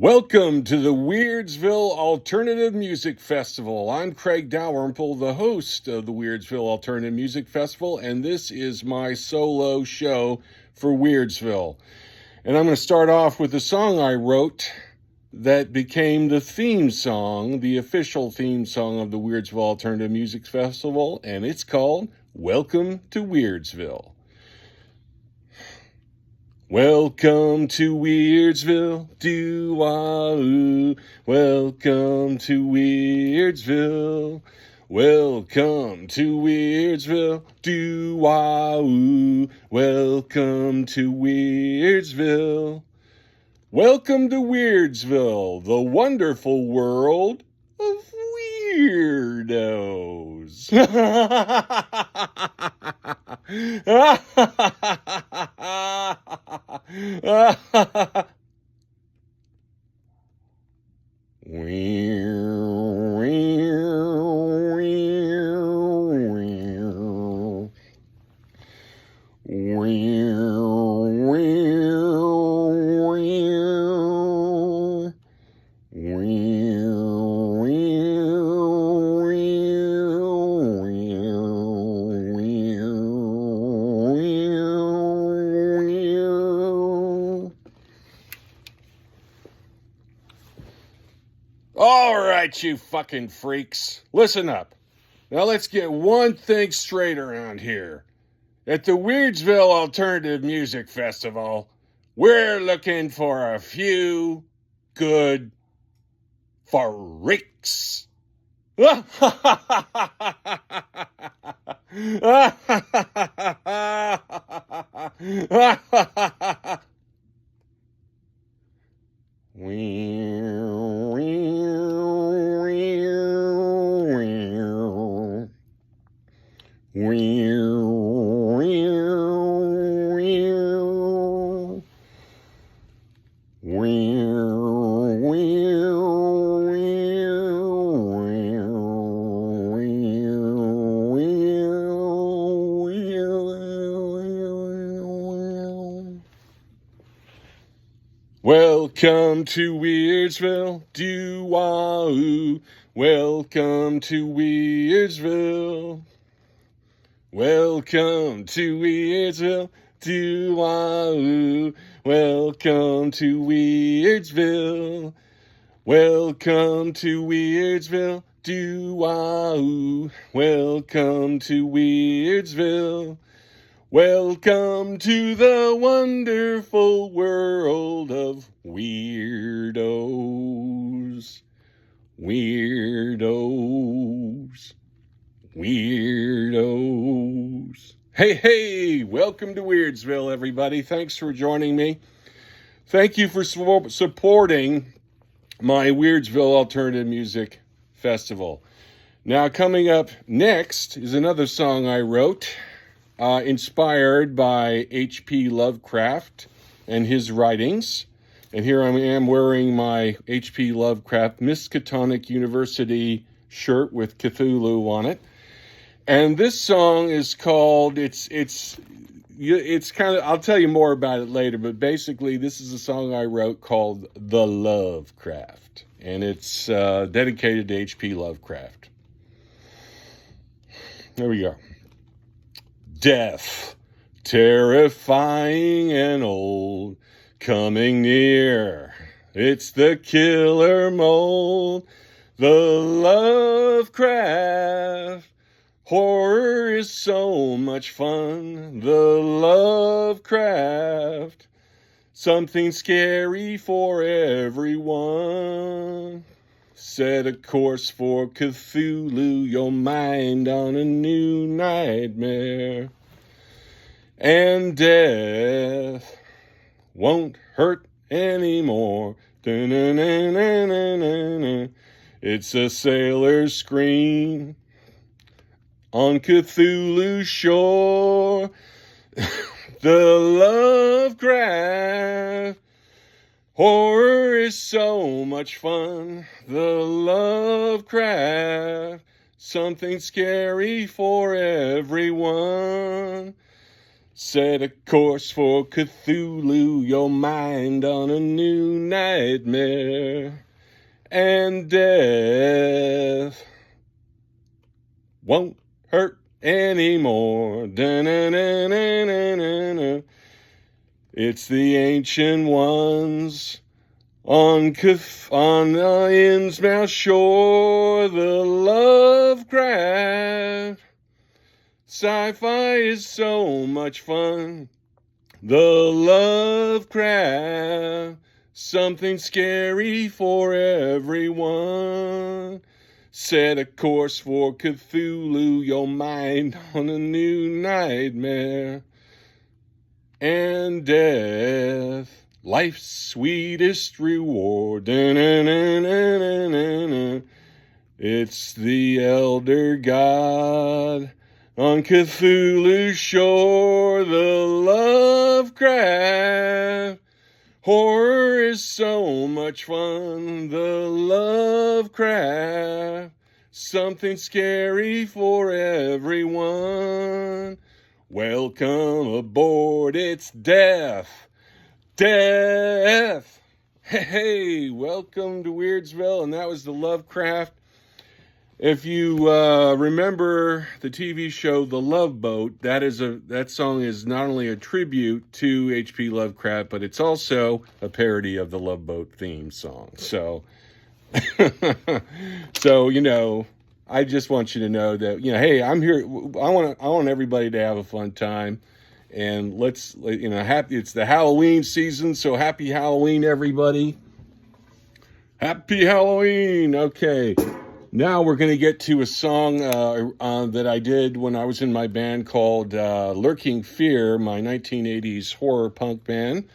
Welcome to the Weirdsville Alternative Music Festival. I'm Craig Dalrymple, the host of the Weirdsville Alternative Music Festival, and this is my solo show for Weirdsville. And I'm going to start off with a song I wrote that became the theme song, the official theme song of the Weirdsville Alternative Music Festival, and it's called Welcome to Weirdsville. Welcome to Weirdsville, do-wah-oo. Welcome to Weirdsville. Welcome to Weirdsville, do-wah-oo. Welcome to Weirdsville. Welcome to Weirdsville, the wonderful world of weirdos. All right, you fucking freaks. Listen up. Now let's get one thing straight around here. At the Weirdsville Alternative Music Festival, we're looking for a few good freaks. Welcome to Weirdsville, do-wah-oo. Welcome to Weirdsville. Welcome to Weirdsville, do-wah-oo. Welcome to Weirdsville. Welcome to Weirdsville, do-wah-oo. Welcome to Weirdsville. Welcome to the wonderful world of weirdos. Weirdos. Weirdos. Hey, welcome to Weirdsville, everybody. Thanks for joining me. Thank you for supporting my Weirdsville Alternative Music Festival. Now, coming up next is another song I wrote, inspired by H.P. Lovecraft and his writings. And here I am wearing my H.P. Lovecraft Miskatonic University shirt with Cthulhu on it. And this song is called, it's kind of, I'll tell you more about it later, but basically this is a song I wrote called The Lovecraft. And it's dedicated to H.P. Lovecraft. There we go. Death, terrifying and old, coming near. It's the killer mold. The Lovecraft. Horror is so much fun. The Lovecraft. Something scary for everyone. Set a course for Cthulhu, your mind on a new nightmare. And death won't hurt anymore. Da-na-na-na-na-na-na. It's a sailor's scream on Cthulhu's shore. The Lovecraft. Horror is so much fun. The Lovecraft. Something scary for everyone. Set a course for Cthulhu, your mind on a new nightmare. And death won't hurt anymore. Da-na-na-na-na-na-na. It's the ancient ones on Innsmouth shore, the Lovecraft. Sci-fi is so much fun. The Lovecraft. Something scary for everyone. Set a course for Cthulhu, your mind on a new nightmare. And death, life's sweetest reward. Da-na-na-na-na-na-na. It's the elder god on Cthulhu's shore, the Lovecraft. Horror is so much fun, the Lovecraft. Something scary for everyone. Welcome aboard, it's death. Death! Hey, welcome to Weirdsville, and that was the Lovecraft. If you remember the TV show The Love Boat, that song is not only a tribute to H.P. Lovecraft, but it's also a parody of the Love Boat theme song. So, I just want you to know that, hey, I'm here. I want everybody to have a fun time, and it's the Halloween season, so happy Halloween, everybody. Happy Halloween. Okay. Now we're going to get to a song that I did when I was in my band called Lurking Fear, my 1980s horror punk band,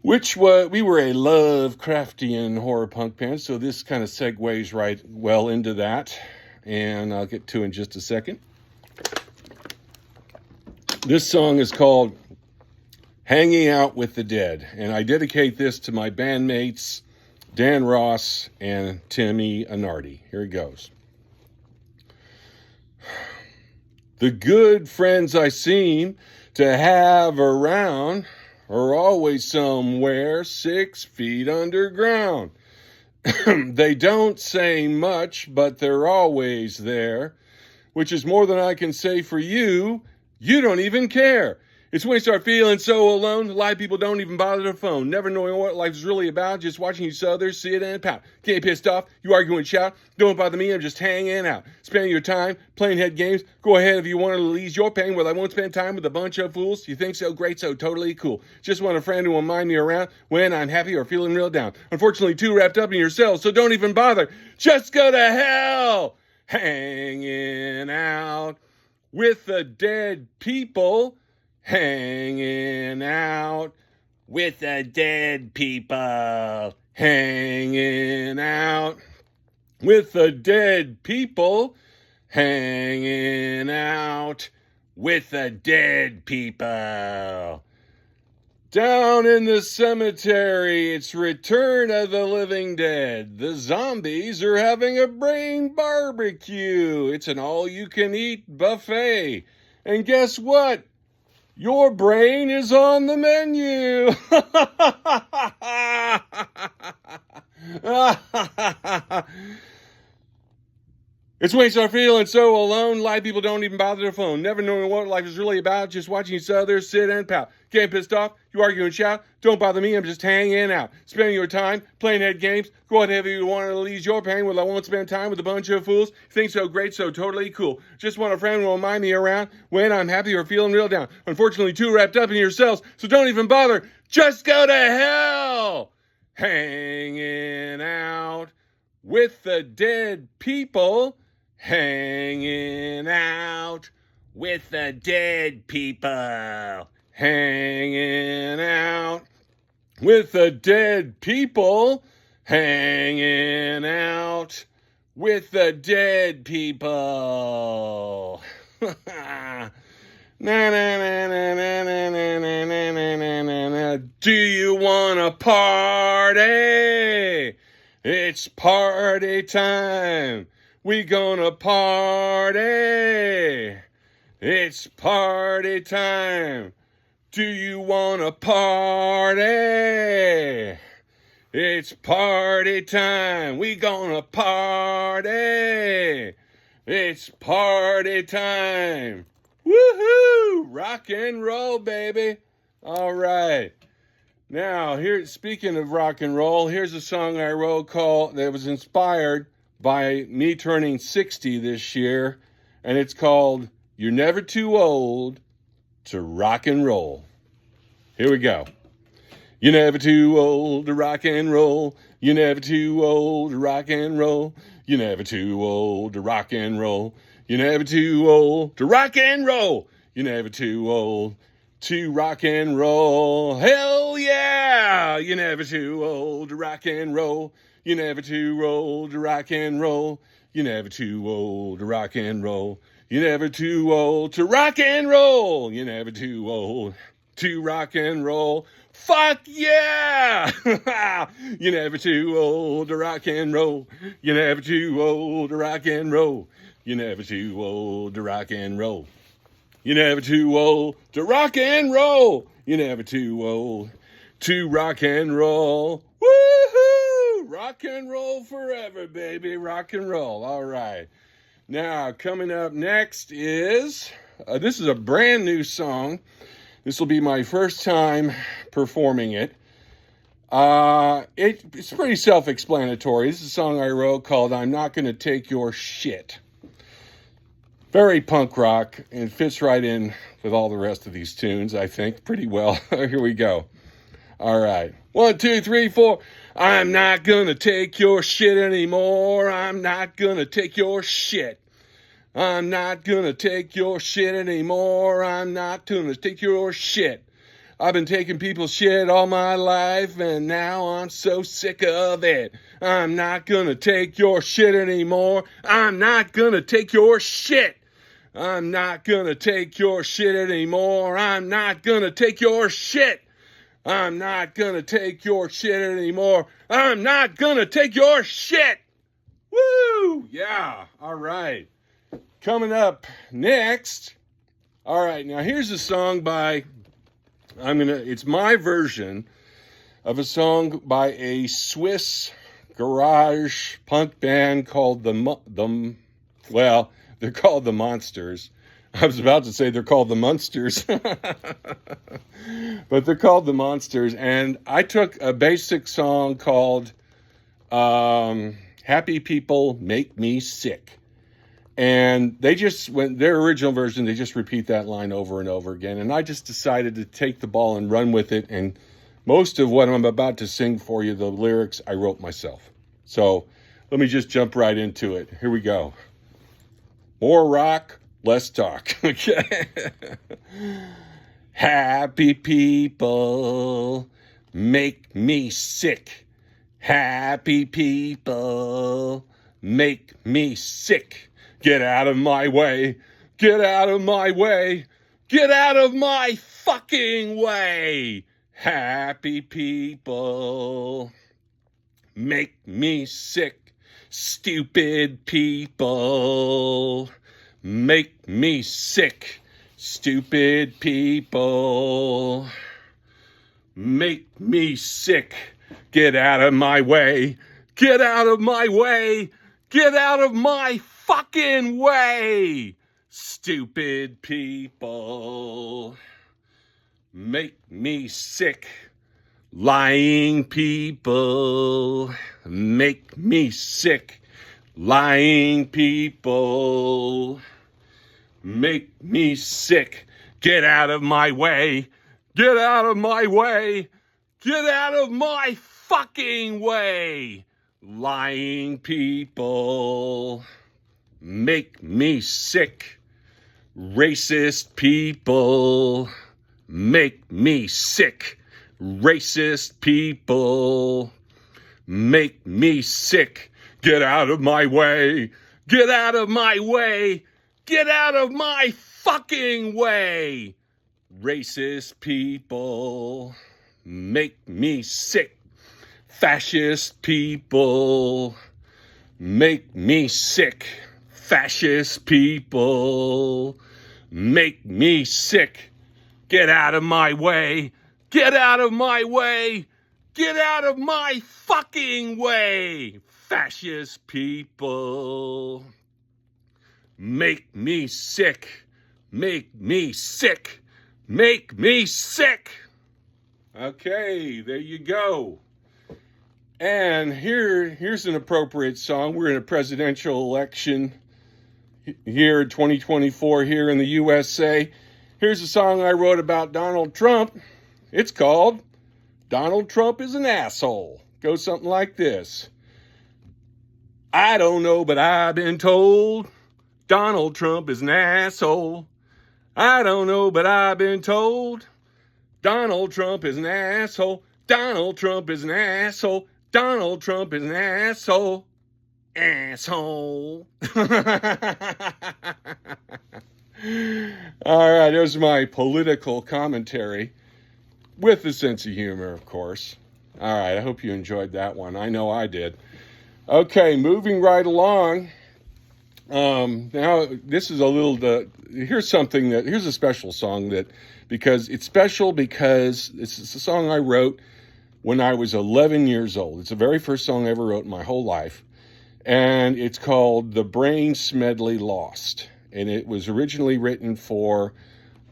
we were a Lovecraftian horror punk band, so this kind of segues right well into that, and I'll get to it in just a second. This song is called Hanging Out with the Dead, and I dedicate this to my bandmates, Dan Ross and Timmy Anardi. Here it goes. The good friends I seem to have around are always somewhere 6 feet underground. They don't say much, but they're always there, which is more than I can say for you. You don't even care. It's when you start feeling so alone, a lot of people don't even bother the phone, never knowing what life is really about, just watching each other sit and pout. Get pissed off, you argue and shout, don't bother me, I'm just hanging out. Spending your time playing head games, go ahead if you want to ease your pain, well, I won't spend time with a bunch of fools. You think so great, so totally cool. Just want a friend who will mind me around when I'm happy or feeling real down. Unfortunately, too wrapped up in yourselves, so don't even bother. Just go to hell! Hanging out with the dead people. Hanging out with the dead people. Hanging out with the dead people. Hanging out with the dead people. Down in the cemetery, it's Return of the Living Dead. The zombies are having a brain barbecue. It's an all-you-can-eat buffet. And guess what? Your brain is on the menu. It's when you start feeling so alone, a lot of people don't even bother their phone, never knowing what life is really about, just watching each other sit and pout. Getting pissed off, you argue and shout, don't bother me, I'm just hanging out. Spending your time playing head games, go ahead if you want to ease your pain, well, I won't spend time with a bunch of fools. Think so great, so totally cool. Just want a friend who will mind me around when I'm happy or feeling real down. Unfortunately, too wrapped up in yourselves, so don't even bother. Just go to hell! Hanging out with the dead people. Hanging out with the dead people. Hanging out with the dead people. Hanging out with the dead people. Na na na na na na na na na na na na. Do you wanna party? It's party time. We gonna party. It's party time. Do you want to party? It's party time. We gonna party. It's party time. Woohoo! Rock and roll, baby. All right. Now, here, speaking of rock and roll, here's a song I wrote that was inspired by me turning 60 this year, and it's called You're Never Too Old to Rock and Roll. Here we go. You're never too old to rock and roll. You're never too old to rock and roll. You're never too old to rock and roll. You're never too old to rock and roll. You're never too old to rock and roll. Hell yeah! You're never too old to rock and roll. You're never too old to rock and roll. You're never too old to rock and roll. You're never too old to rock and roll. You're never too old to rock and roll. Fuck yeah! You're never too old to rock and roll. You're never too old to rock and roll. You're never too old to rock and roll. You're never too old to rock and roll. You're never too old to rock and roll. Woohoo! Rock and roll forever, baby. Rock and roll. All right. Now, coming up next is, this is a brand new song. This will be my first time performing it. It's pretty self-explanatory. This is a song I wrote called I'm Not Gonna Take Your Shit. Very punk rock, and fits right in with all the rest of these tunes, I think, pretty well. Here we go. All right. 1, 2, 3, 4. I'm not gonna take your shit anymore. I'm not gonna take your shit. I'm not gonna take your shit anymore. I'm not gonna take your shit. I've been taking people's shit all my life, and now I'm so sick of it. I'm not gonna take your shit anymore. I'm not gonna take your shit. I'm not gonna take your shit anymore. I'm not gonna take your shit. I'm not gonna take your shit anymore. I'm not gonna take your shit. Woo! Yeah. All right. Coming up next. All right, now here's a song it's my version of a song by a Swiss garage punk band called they're called the Monsters. I was about to say they're called the Munsters. But they're called the Monsters, and I took a basic song called Happy People Make Me Sick. And their original version, they just repeat that line over and over again. And I just decided to take the ball and run with it. And most of what I'm about to sing for you, the lyrics, I wrote myself. So let me just jump right into it. Here we go. More rock, less talk. Okay. Happy people make me sick. Happy people make me sick. Get out of my way. Get out of my way. Get out of my fucking way. Happy people make me sick. Stupid people make me sick. Stupid people make me sick. Get out of my way. Get out of my way. Get out of my fucking way. Stupid people make me sick. Lying people make me sick. Lying people make me sick. Get out of my way. Get out of my way. Get out of my fucking way. Lying people make me sick. Racist people make me sick. Racist people make me sick. Get out of my way. Get out of my way. Get out of my fucking way. Racist people make me sick. Fascist people make me sick. Fascist people make me sick. Get out of my way. Get out of my way. Get out of my fucking way. Fascist people. Make me sick. Make me sick. Make me sick. Okay, there you go. And here's an appropriate song. We're in a presidential election here in 2024 here in the USA. Here's a song I wrote about Donald Trump. It's called Donald Trump is an Asshole. Goes something like this. I don't know, but I've been told Donald Trump is an asshole. I don't know, but I've been told Donald Trump is an asshole. Donald Trump is an asshole. Donald Trump is an asshole. Asshole. All right, there's my political commentary with a sense of humor, of course. All right, I hope you enjoyed that one. I know I did. Okay, moving right along. Now, this is here's a special song because it's a song I wrote when I was 11 years old. It's the very first song I ever wrote in my whole life. And it's called The Brain Smedley Lost. And it was originally written for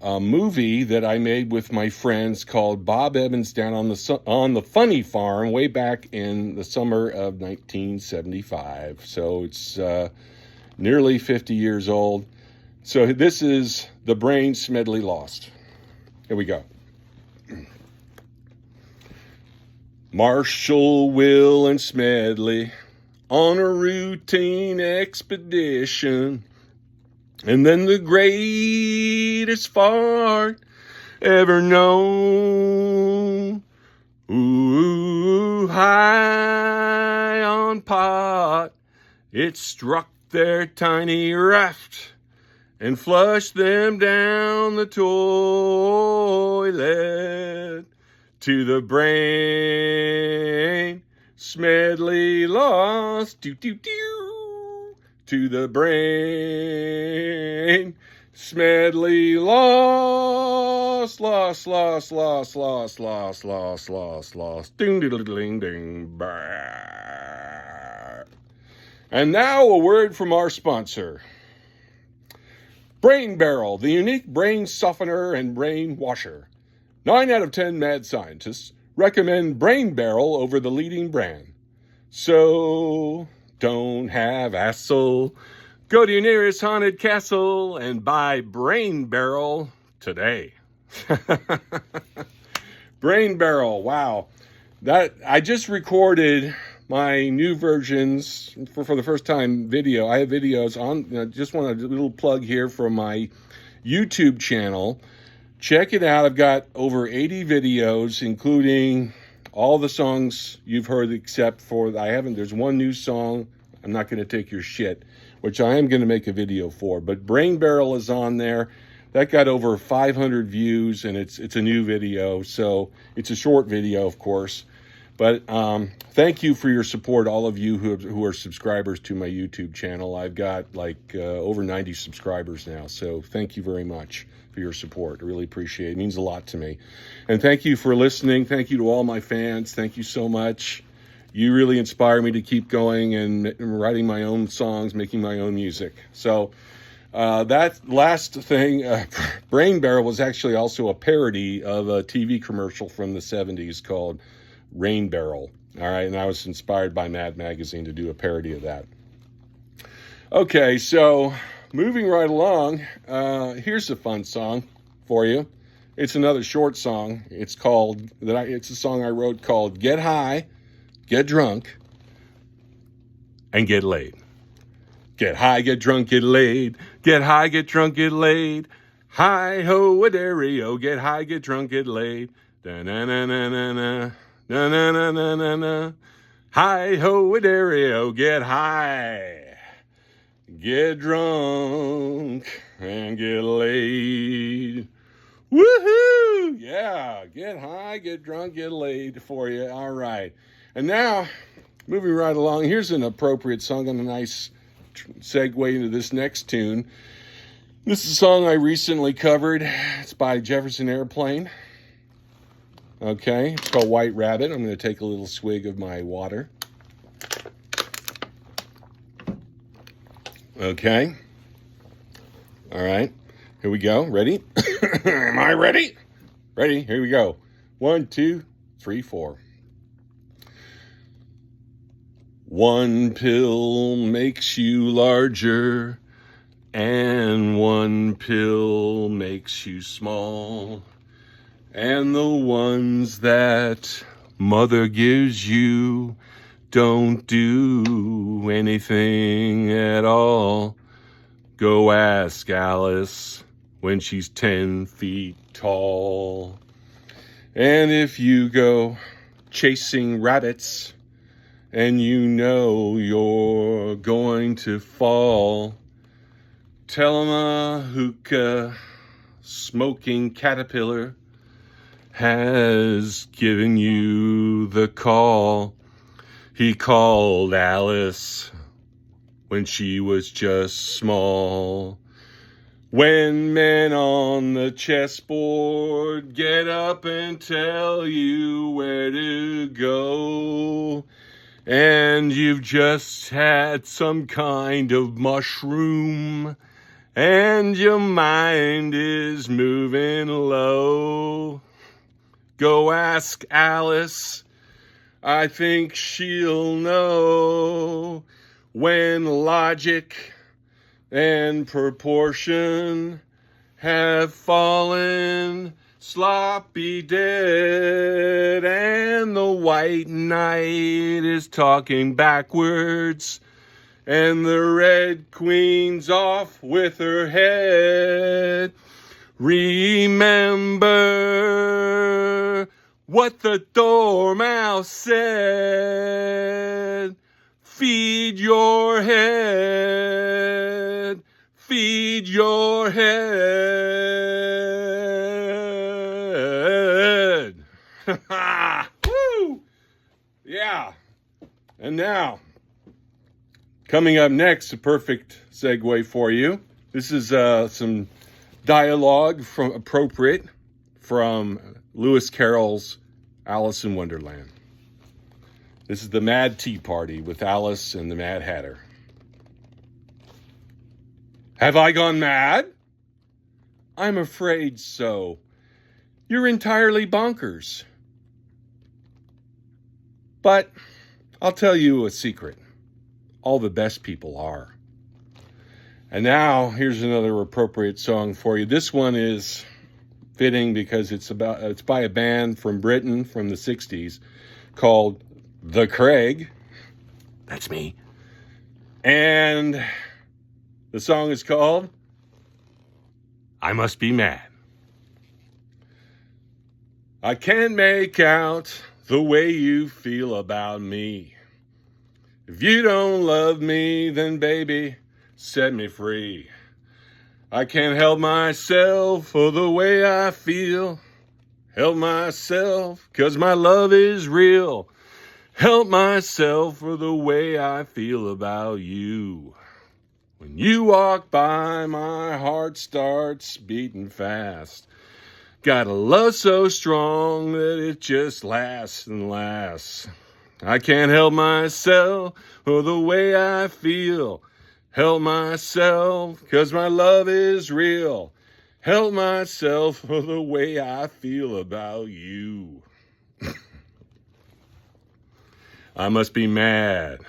a movie that I made with my friends called Bob Evans Down on the Funny Farm way back in the summer of 1975. So it's nearly 50 years old. So this is The Brain Smedley Lost. Here we go. Marshall, Will, and Smedley on a routine expedition, and then the greatest fart ever known. Ooh, high on pot, it struck their tiny raft and flushed them down the toilet to the brain. Smedley lost, to the brain. Smedley lost, ding, ding, ding, ding, bah. And now a word from our sponsor. Brain Barrel, the unique brain softener and brain washer. 9 out of 10 mad scientists recommend Brain Barrel over the leading brand. So don't have hassle. Go to your nearest haunted castle and buy Brain Barrel today. Brain Barrel, wow. That I just recorded my new versions for the first time video. I have videos on, I just want a little plug here from my YouTube channel. Check it out. I've got over 80 videos, including all the songs you've heard except for, there's one new song, I'm Not Gonna Take Your Shit, which I am gonna make a video for, but Brain Barrel is on there. That got over 500 views, and it's a new video, so it's a short video, of course. But thank you for your support, all of you who are subscribers to my YouTube channel. I've got over 90 subscribers now, so thank you very much for your support. I really appreciate it. It means a lot to me. And thank you for listening. Thank you to all my fans. Thank you so much. You really inspire me to keep going and writing my own songs, making my own music. So that last thing, Brain Barrel, was actually also a parody of a TV commercial from the 70s called Rain Barrel. All right, and I was inspired by Mad Magazine to do a parody of that. Okay, so moving right along, here's a fun song for you. It's another short song. It's a song I wrote called Get High, Get Drunk, and Get Laid. Get high, get drunk, get laid. Get high, get drunk, get laid. Hi-ho-a-dairy-o. Get high, get drunk, get laid. Da-na-na-na-na-na. Na-na-na-na-na-na. Hi-ho-a-dairy-o. Get high. Get drunk and get laid. Woohoo! Yeah, get high, get drunk, get laid for you. All right. And now, moving right along, here's an appropriate song and a nice segue into this next tune. This is a song I recently covered. It's by Jefferson Airplane. Okay, it's called White Rabbit. I'm going to take a little swig of my water. Okay. All right. Here we go. Ready? Am I ready? Ready? Here we go. 1, 2, 3, 4. One pill makes you larger, and one pill makes you small. And the ones that mother gives you don't do anything at all. Go ask Alice when she's 10 feet tall. And if you go chasing rabbits and you know you're going to fall, tell 'em a hookah smoking caterpillar has given you the call. He called Alice when she was just small. When men on the chessboard get up and tell you where to go, and you've just had some kind of mushroom, and your mind is moving low, go ask Alice. I think she'll know. When logic and proportion have fallen sloppy dead, and the white knight is talking backwards, and the red queen's off with her head, remember what the dormouse said. Feed your head, feed your head. Woo! Yeah. And now, coming up next, a perfect segue for you. This is some dialogue appropriate from Lewis Carroll's Alice in Wonderland. This is the Mad Tea Party with Alice and the Mad Hatter. Have I gone mad? I'm afraid so. You're entirely bonkers. But I'll tell you a secret. All the best people are. And now, here's another appropriate song for you. This one is fitting because it's by a band from Britain from the 60s called The Craig. That's me. And the song is called I Must Be Mad. I can't make out the way you feel about me. If you don't love me, then baby, set me free. I can't help myself for the way I feel. Help myself, 'cause my love is real. Help myself for the way I feel about you. When you walk by, my heart starts beating fast. Got a love so strong that it just lasts and lasts. I can't help myself for the way I feel. Help myself, 'cause my love is real. Help myself for the way I feel about you. I must be mad.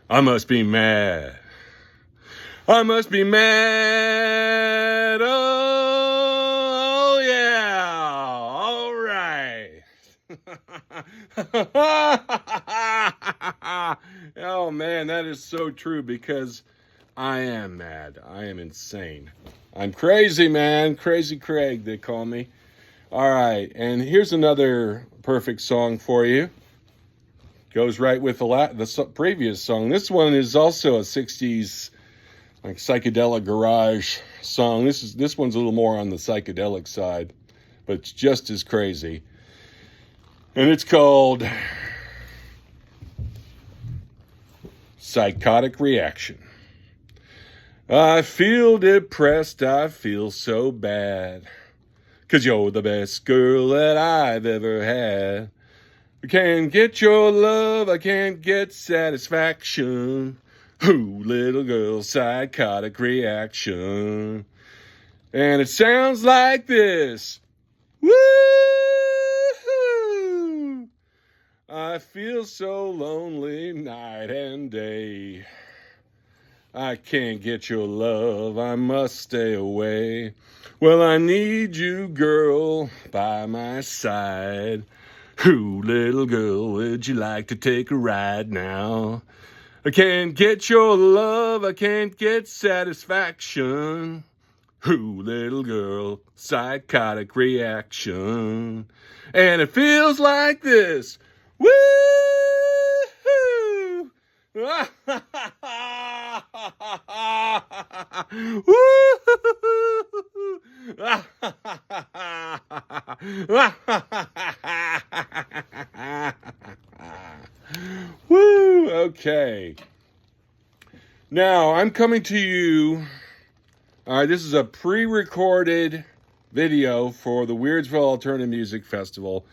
I must be mad. I must be mad. Oh yeah. All right. Oh man, that is so true because I am mad. I am insane. I'm crazy, man. Crazy Craig, they call me. All right, and here's another perfect song for you. Goes right with the previous song. This one is also a 60s like psychedelic garage song. This one's a little more on the psychedelic side, but it's just as crazy. And it's called Psychotic Reaction. I feel depressed, I feel so bad, 'cause you're the best girl that I've ever had. I can't get your love, I can't get satisfaction. Ooh, little girl, psychotic reaction. And it sounds like this. Woo-hoo! I feel so lonely night and day. I can't get your love, I must stay away. Well, I need you, girl, by my side. Ooh, little girl, would you like to take a ride now? I can't get your love, I can't get satisfaction. Ooh, little girl, psychotic reaction. And it feels like this. Woo-hoo! Woo! Okay. Now, I'm coming to you. All right, this is a pre-recorded video for the Weirdsville Alternative Music Festival,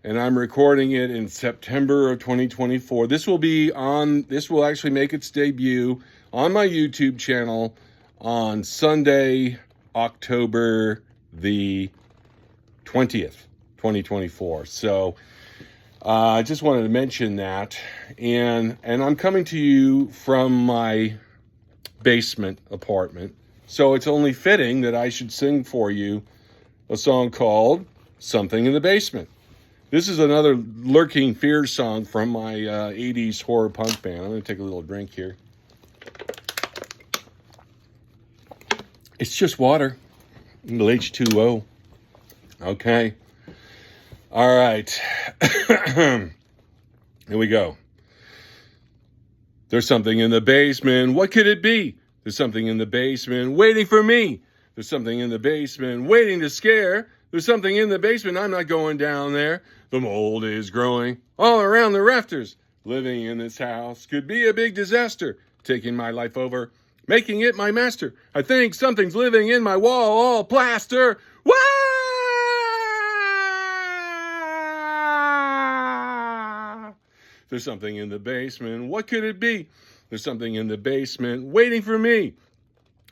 and I'm recording it in September of 2024. This will actually make its debut on my YouTube channel on Sunday, October the 20th, 2024. So I just wanted to mention that, and I'm coming to you from my basement apartment. So it's only fitting that I should sing for you a song called Something in the Basement. This is another Lurking Fear song from my 80s horror punk band. I'm going to take a little drink here. It's just water. A little H2O. Okay. All right. Here we go. There's something in the basement. What could it be? There's something in the basement waiting for me. There's something in the basement waiting to scare. There's something in the basement. I'm not going down there. The mold is growing all around the rafters. Living in this house could be a big disaster. Taking my life over, making it my master. I think something's living in my wall, all plaster. Wah! There's something in the basement. What could it be? There's something in the basement waiting for me.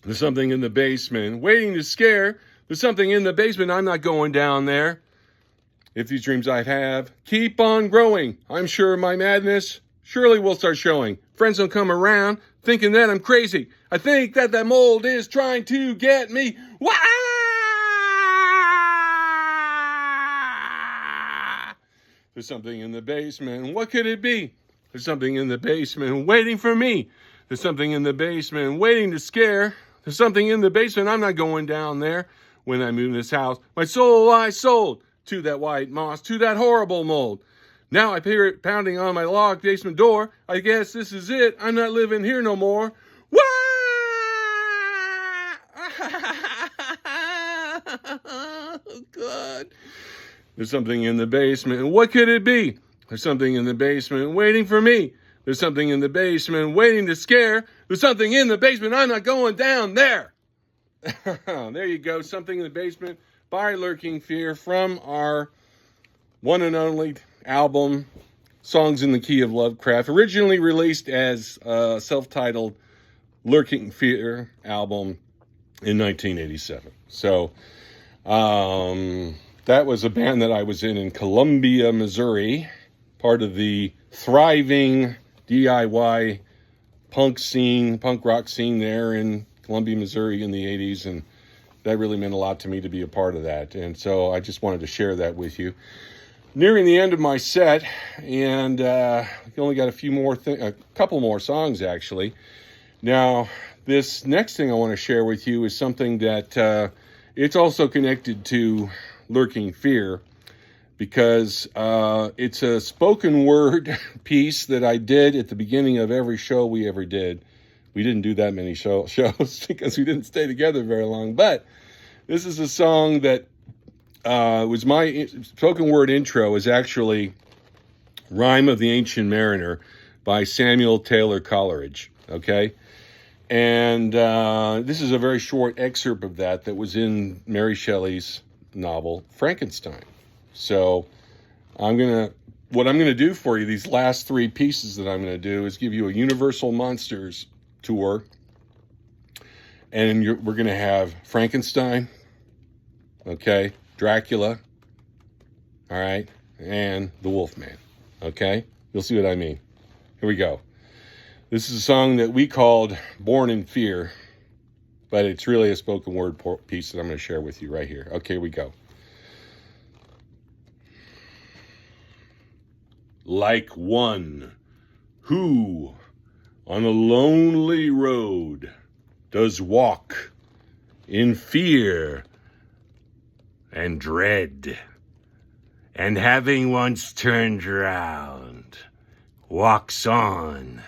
There's something in the basement waiting to scare. There's something in the basement. I'm not going down there. If these dreams I have keep on growing, I'm sure my madness surely will start showing. Friends don't come around thinking that I'm crazy. I think that mold is trying to get me. Wah! There's something in the basement. What could it be? There's something in the basement waiting for me. There's something in the basement waiting to scare. There's something in the basement. I'm not going down there. When I moved this house, my soul I sold to that white moss, to that horrible mold. Now I hear it pounding on my locked basement door. I guess this is it. I'm not living here no more. Wah! Oh, God. There's something in the basement. What could it be? There's something in the basement waiting for me. There's something in the basement waiting to scare. There's something in the basement. I'm not going down there. There you go. Something in the Basement by Lurking Fear from our one and only album, Songs in the Key of Lovecraft, originally released as a self-titled Lurking Fear album in 1987. So that was a band that I was in Columbia, Missouri, part of the thriving DIY punk rock scene there in Columbia, Missouri in the 80s, and that really meant a lot to me to be a part of that. And so I just wanted to share that with you. Nearing the end of my set, and we only got a couple more songs actually. Now, this next thing I want to share with you is something that it's also connected to Lurking Fear, because it's a spoken word piece that I did at the beginning of every show we ever did. We didn't do that many shows because we didn't stay together very long. But this is a song that was my spoken word intro, is actually Rime of the Ancient Mariner by Samuel Taylor Coleridge. Okay? And this is a very short excerpt of that was in Mary Shelley's novel Frankenstein. So what I'm gonna do for you, these last three pieces that I'm gonna do, is give you a Universal Monsters tour, and we're gonna have Frankenstein, okay, Dracula, all right, and the Wolfman, okay. You'll see what I mean. Here we go. This is a song that we called Born in Fear, but it's really a spoken word piece that I'm going to share with you right here. Okay, here we go. Like one who on a lonely road does walk in fear and dread, and having once turned round, walks on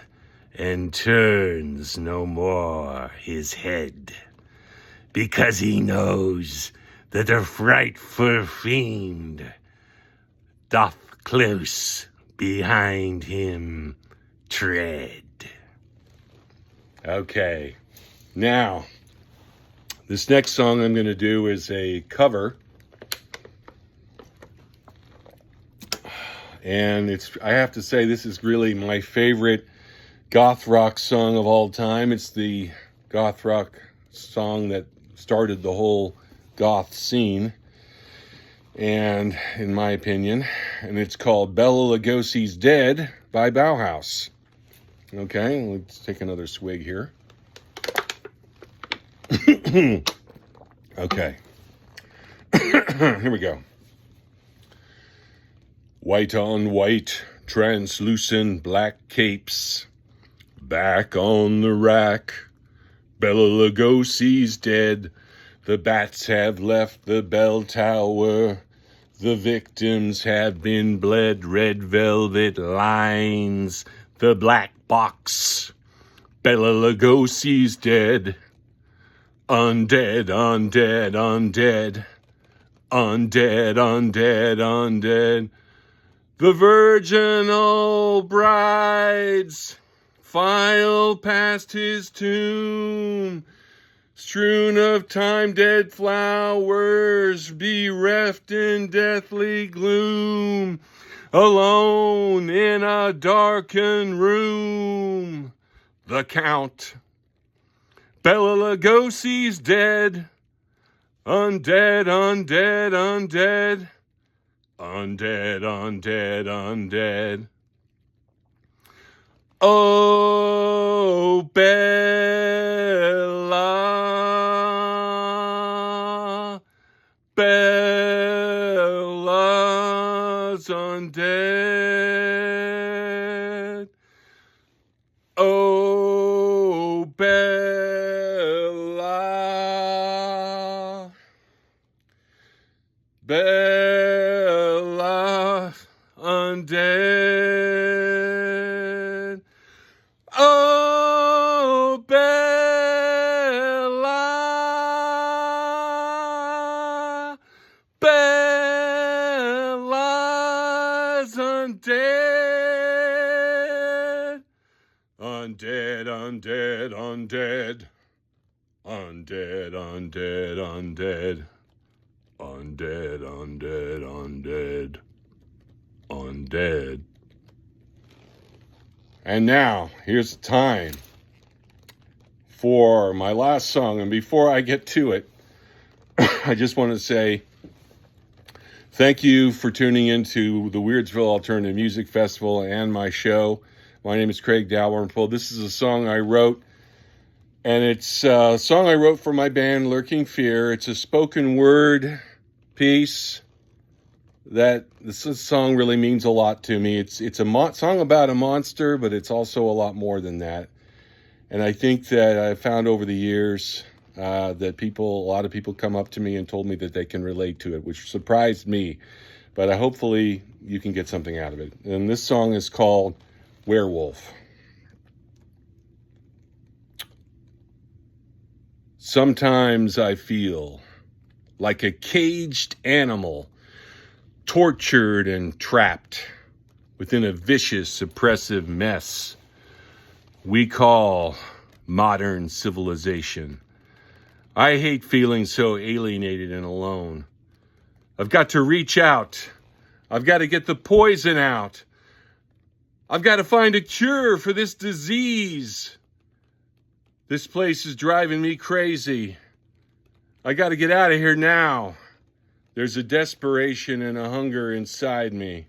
and turns no more his head, because he knows that a frightful fiend doth close behind him tread. Okay, now, this next song I'm going to do is a cover, and I have to say, this is really my favorite goth rock song of all time. It's the goth rock song that started the whole goth scene, and in my opinion, and it's called Bela Lugosi's Dead by Bauhaus. Okay, let's take another swig here. Okay. Here we go. White on white, translucent black capes, back on the rack. Bela Lugosi's dead. The bats have left the bell tower. The victims have been bled. Red velvet lines the black box. Bela Lugosi's dead. Undead, undead, undead. Undead, undead, undead. The virginal brides file past his tomb, strewn of time-dead flowers, bereft in deathly gloom, alone in a darkened room. The Count. Bela Lugosi's dead. Undead, undead, undead. Undead, undead, undead. Oh, Bella, Bella's undead. Oh, Bella, Bella undead. Oh, Bella, Bella's undead. Undead, undead, undead. Undead, undead, undead. Undead, undead, undead. Undead. And now, here's the time for my last song. And before I get to it, I just want to say thank you for tuning into the Weirdsville Alternative Music Festival and my show. My name is Craig Dalrymple. This is a song I wrote, and it's a song I wrote for my band, Lurking Fear. It's a spoken word piece that this song really means a lot to me. It's a song about a monster, but it's also a lot more than that. And I think that I found over the years that a lot of people come up to me and told me that they can relate to it, which surprised me. But hopefully you can get something out of it. And this song is called Werewolf. Sometimes I feel like a caged animal, tortured and trapped within a vicious, oppressive mess we call modern civilization. I hate feeling so alienated and alone. I've got to reach out. I've got to get the poison out. I've got to find a cure for this disease. This place is driving me crazy. I got to get out of here now. There's a desperation and a hunger inside me.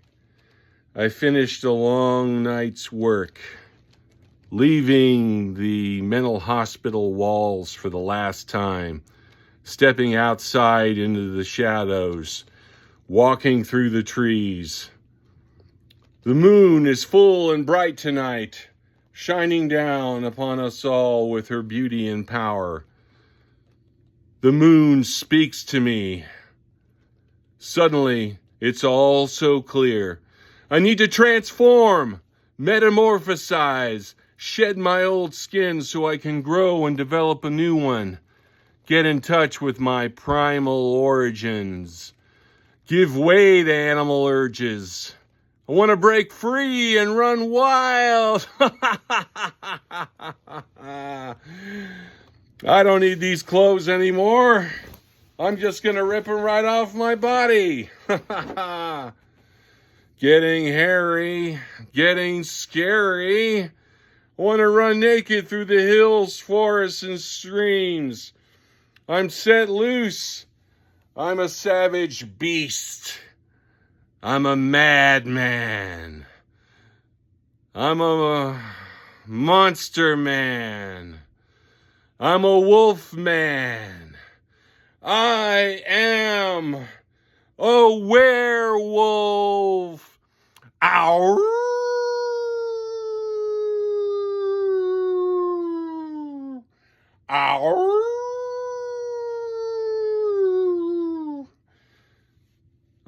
I finished a long night's work, leaving the mental hospital walls for the last time, stepping outside into the shadows, walking through the trees. The moon is full and bright tonight, shining down upon us all with her beauty and power. The moon speaks to me. Suddenly, it's all so clear. I need to transform, metamorphosize, shed my old skin so I can grow and develop a new one. Get in touch with my primal origins. Give way to animal urges. I want to break free and run wild. I don't need these clothes anymore. I'm just going to rip them right off my body. Getting hairy, getting scary. I want to run naked through the hills, forests, and streams. I'm set loose. I'm a savage beast. I'm a madman. I'm a monster man. I'm a wolf man. I am a werewolf. Ow! Ow!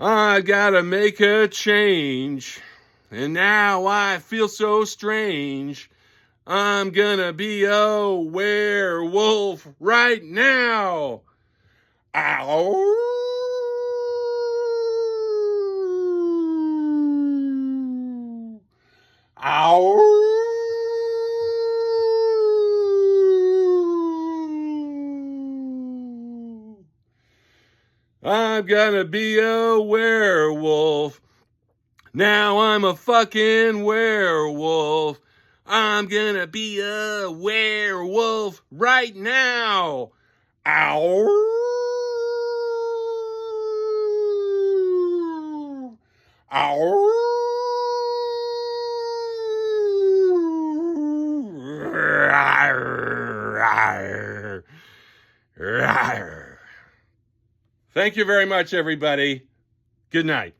I gotta make a change, and now I feel so strange. I'm gonna be a werewolf right now. Ow! Ow! I'm gonna be a werewolf. Now I'm a fucking werewolf. I'm gonna be a werewolf right now. Ow! Ow! Thank you very much, everybody. Good night.